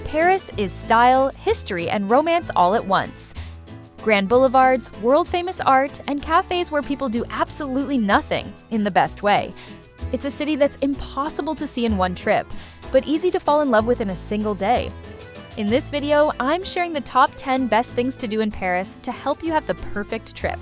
Paris is style, history, and romance all at once. Grand boulevards, world-famous art, and cafes where people do absolutely nothing in the best way. It's a city that's impossible to see in one trip, but easy to fall in love with in a single day. In this video, I'm sharing the top 10 best things to do in Paris to help you have the perfect trip.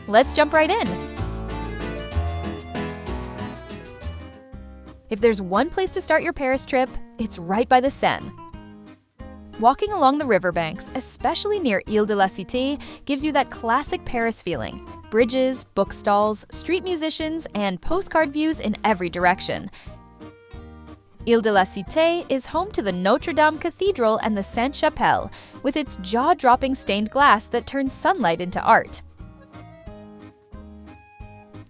Let's jump right in. If there's one place to start your Paris trip, it's right by the Seine. Walking along the riverbanks, especially near Ile de la Cité, gives you that classic Paris feeling. Bridges, bookstalls, street musicians, and postcard views in every direction. Ile de la Cité is home to the Notre Dame Cathedral and the Sainte-Chapelle, with its jaw-dropping stained glass that turns sunlight into art.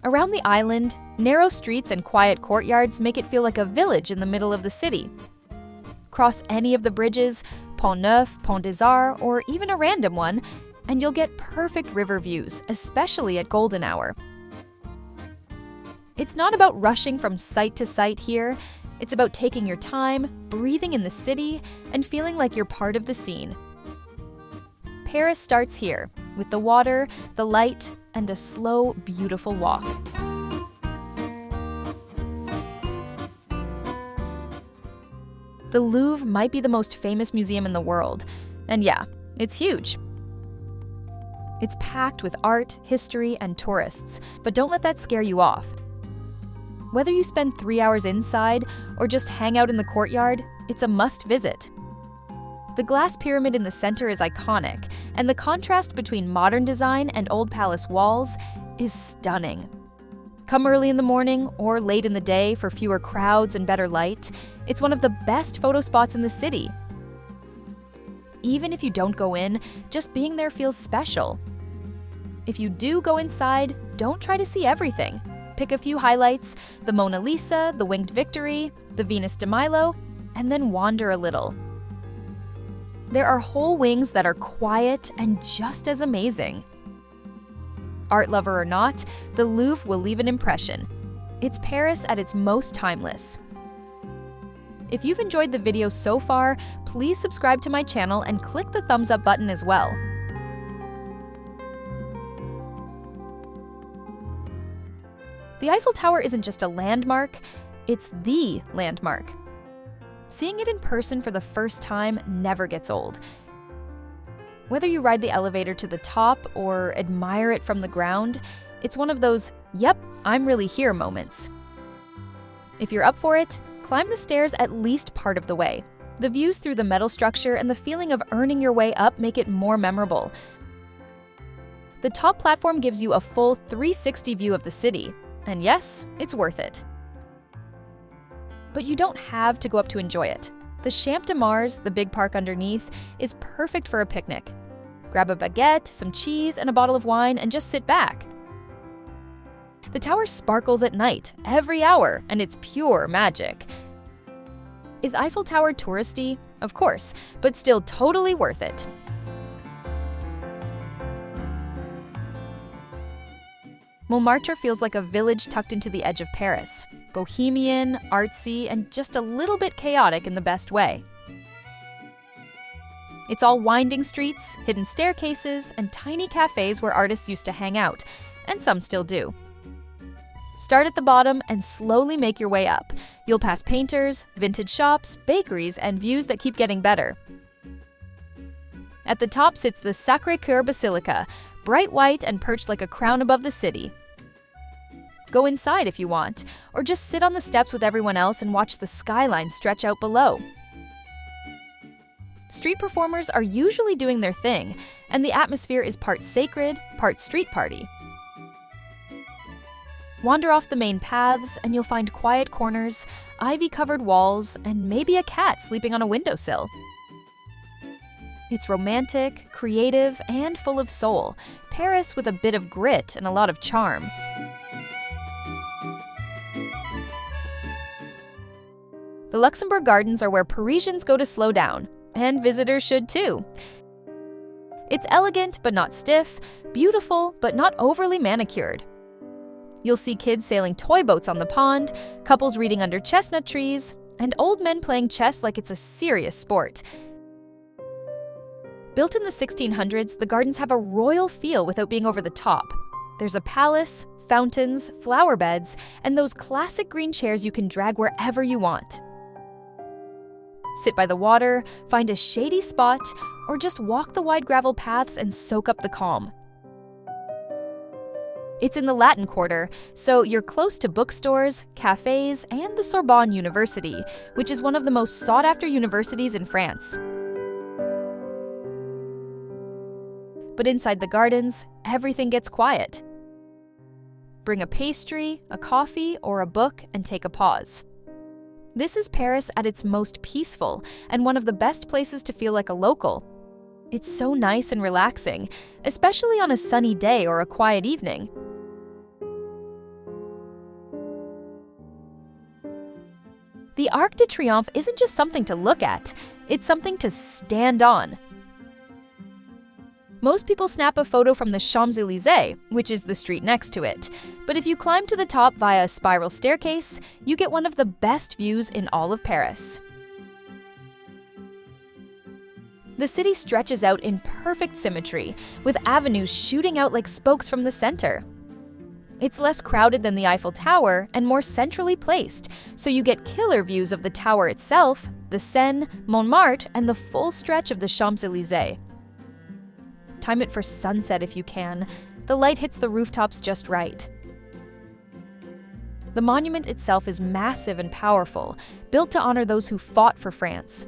Around the island, narrow streets and quiet courtyards make it feel like a village in the middle of the city. Cross any of the bridges, Pont Neuf, Pont des Arts, or even a random one, and you'll get perfect river views, especially at golden hour. It's not about rushing from site to site here. It's about taking your time, breathing in the city, and feeling like you're part of the scene. Paris starts here, with the water, the light, and a slow, beautiful walk. The Louvre might be the most famous museum in the world, and yeah, it's huge. It's packed with art, history, and tourists, but don't let that scare you off. Whether you spend 3 hours inside or just hang out in the courtyard, it's a must visit. The glass pyramid in the center is iconic, and the contrast between modern design and old palace walls is stunning. Come early in the morning or late in the day for fewer crowds and better light. It's one of the best photo spots in the city. Even if you don't go in, just being there feels special. If you do go inside, don't try to see everything. Pick a few highlights, the Mona Lisa, the Winged Victory, the Venus de Milo, and then wander a little. There are whole wings that are quiet and just as amazing. Art lover or not, the Louvre will leave an impression. It's Paris at its most timeless. If you've enjoyed the video so far, please subscribe to my channel and click the thumbs up button as well. The Eiffel Tower isn't just a landmark, it's the landmark. Seeing it in person for the first time never gets old. Whether you ride the elevator to the top or admire it from the ground, it's one of those, yep, I'm really here moments. If you're up for it, climb the stairs at least part of the way. The views through the metal structure and the feeling of earning your way up make it more memorable. The top platform gives you a full 360 view of the city, and yes, it's worth it. But you don't have to go up to enjoy it. The Champ de Mars, the big park underneath, is perfect for a picnic. Grab a baguette, some cheese, and a bottle of wine and just sit back. The tower sparkles at night, every hour, and it's pure magic. Is Eiffel Tower touristy? Of course, but still totally worth it. Montmartre feels like a village tucked into the edge of Paris. Bohemian, artsy, and just a little bit chaotic in the best way. It's all winding streets, hidden staircases, and tiny cafes where artists used to hang out, and some still do. Start at the bottom and slowly make your way up. You'll pass painters, vintage shops, bakeries, and views that keep getting better. At the top sits the Sacré-Cœur Basilica, bright white and perched like a crown above the city. Go inside if you want, or just sit on the steps with everyone else and watch the skyline stretch out below. Street performers are usually doing their thing, and the atmosphere is part sacred, part street party. Wander off the main paths, and you'll find quiet corners, ivy-covered walls, and maybe a cat sleeping on a windowsill. It's romantic, creative, and full of soul. Paris with a bit of grit and a lot of charm. The Luxembourg Gardens are where Parisians go to slow down, and visitors should too. It's elegant but not stiff, beautiful but not overly manicured. You'll see kids sailing toy boats on the pond, couples reading under chestnut trees, and old men playing chess like it's a serious sport. Built in the 1600s, the gardens have a royal feel without being over the top. There's a palace, fountains, flower beds, and those classic green chairs you can drag wherever you want. Sit by the water, find a shady spot, or just walk the wide gravel paths and soak up the calm. It's in the Latin Quarter, so you're close to bookstores, cafes, and the Sorbonne University, which is one of the most sought-after universities in France. But inside the gardens, everything gets quiet. Bring a pastry, a coffee, or a book and take a pause. This is Paris at its most peaceful and one of the best places to feel like a local. It's so nice and relaxing, especially on a sunny day or a quiet evening. The Arc de Triomphe isn't just something to look at, it's something to stand on. Most people snap a photo from the Champs-Élysées, which is the street next to it. But if you climb to the top via a spiral staircase, you get one of the best views in all of Paris. The city stretches out in perfect symmetry, with avenues shooting out like spokes from the center. It's less crowded than the Eiffel Tower and more centrally placed, so you get killer views of the tower itself, the Seine, Montmartre, and the full stretch of the Champs-Élysées. Time it for sunset if you can. The light hits the rooftops just right. The monument itself is massive and powerful, built to honor those who fought for France.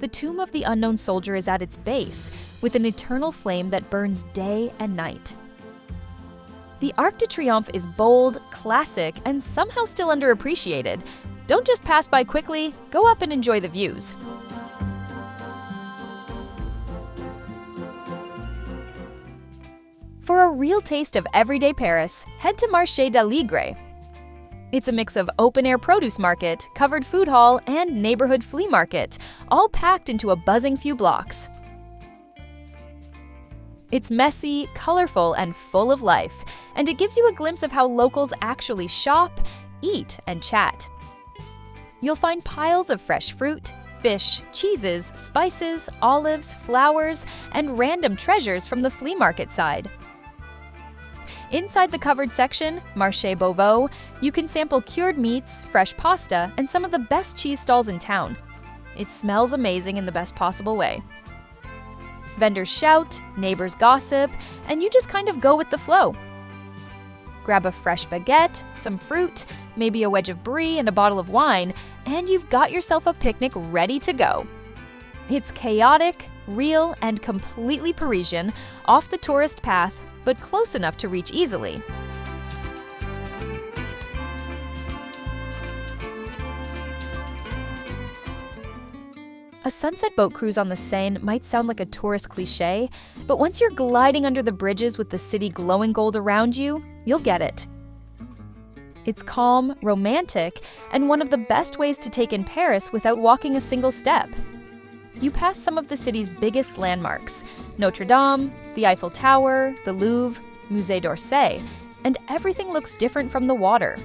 The tomb of the unknown soldier is at its base, with an eternal flame that burns day and night. The Arc de Triomphe is bold, classic, and somehow still underappreciated. Don't just pass by quickly, go up and enjoy the views. For a real taste of everyday Paris, head to Marché d'Aligre. It's a mix of open-air produce market, covered food hall, and neighborhood flea market, all packed into a buzzing few blocks. It's messy, colorful, and full of life, and it gives you a glimpse of how locals actually shop, eat, and chat. You'll find piles of fresh fruit, fish, cheeses, spices, olives, flowers, and random treasures from the flea market side. Inside the covered section, Marché Beauvau, you can sample cured meats, fresh pasta, and some of the best cheese stalls in town. It smells amazing in the best possible way. Vendors shout, neighbors gossip, and you just kind of go with the flow. Grab a fresh baguette, some fruit, maybe a wedge of brie and a bottle of wine, and you've got yourself a picnic ready to go. It's chaotic, real, and completely Parisian, off the tourist path, but close enough to reach easily. A sunset boat cruise on the Seine might sound like a tourist cliché, but once you're gliding under the bridges with the city glowing gold around you, you'll get it. It's calm, romantic, and one of the best ways to take in Paris without walking a single step. You pass some of the city's biggest landmarks, Notre Dame, the Eiffel Tower, the Louvre, Musée d'Orsay, and everything looks different from the water.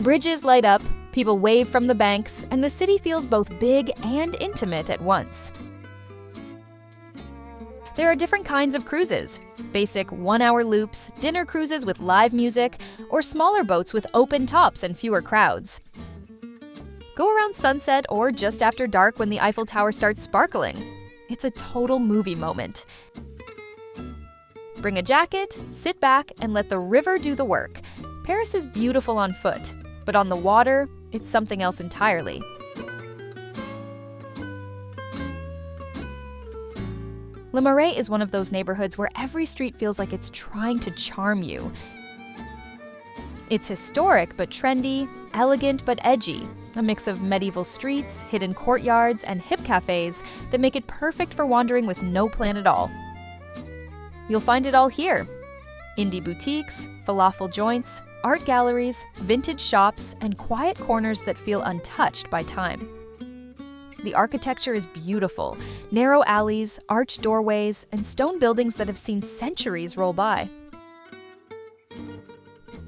Bridges light up, people wave from the banks, and the city feels both big and intimate at once. There are different kinds of cruises: basic one-hour loops, dinner cruises with live music, or smaller boats with open tops and fewer crowds. Go around sunset or just after dark when the Eiffel Tower starts sparkling. It's a total movie moment. Bring a jacket, sit back, and let the river do the work. Paris is beautiful on foot, but on the water, it's something else entirely. Le Marais is one of those neighborhoods where every street feels like it's trying to charm you. It's historic but trendy, elegant but edgy, a mix of medieval streets, hidden courtyards, and hip cafes that make it perfect for wandering with no plan at all. You'll find it all here: indie boutiques, falafel joints, art galleries, vintage shops, and quiet corners that feel untouched by time. The architecture is beautiful: narrow alleys, arched doorways, and stone buildings that have seen centuries roll by.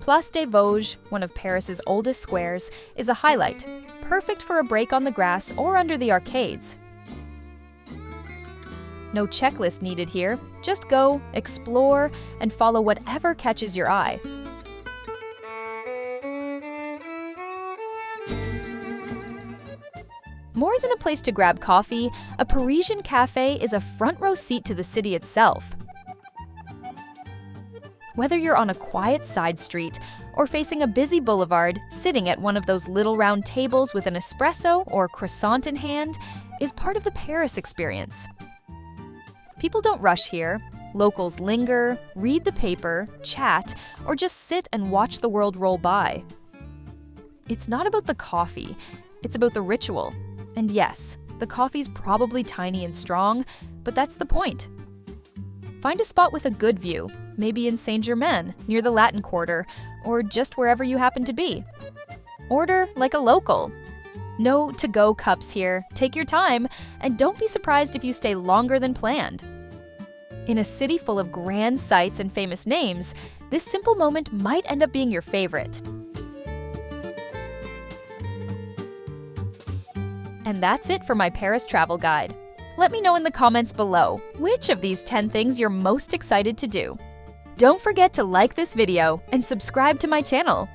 Place des Vosges, one of Paris's oldest squares, is a highlight, perfect for a break on the grass or under the arcades. No checklist needed here. Just go, explore, and follow whatever catches your eye. More than a place to grab coffee, a Parisian cafe is a front-row seat to the city itself. Whether you're on a quiet side street or facing a busy boulevard, sitting at one of those little round tables with an espresso or croissant in hand is part of the Paris experience. People don't rush here. Locals linger, read the paper, chat, or just sit and watch the world roll by. It's not about the coffee, it's about the ritual. And yes, the coffee's probably tiny and strong, but that's the point. Find a spot with a good view, maybe in Saint-Germain, near the Latin Quarter, or just wherever you happen to be. Order like a local. No to-go cups here, take your time, and don't be surprised if you stay longer than planned. In a city full of grand sights and famous names, this simple moment might end up being your favorite. And that's it for my Paris travel guide. Let me know in the comments below which of these 10 things you're most excited to do. Don't forget to like this video and subscribe to my channel.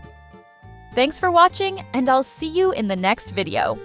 Thanks for watching, and I'll see you in the next video.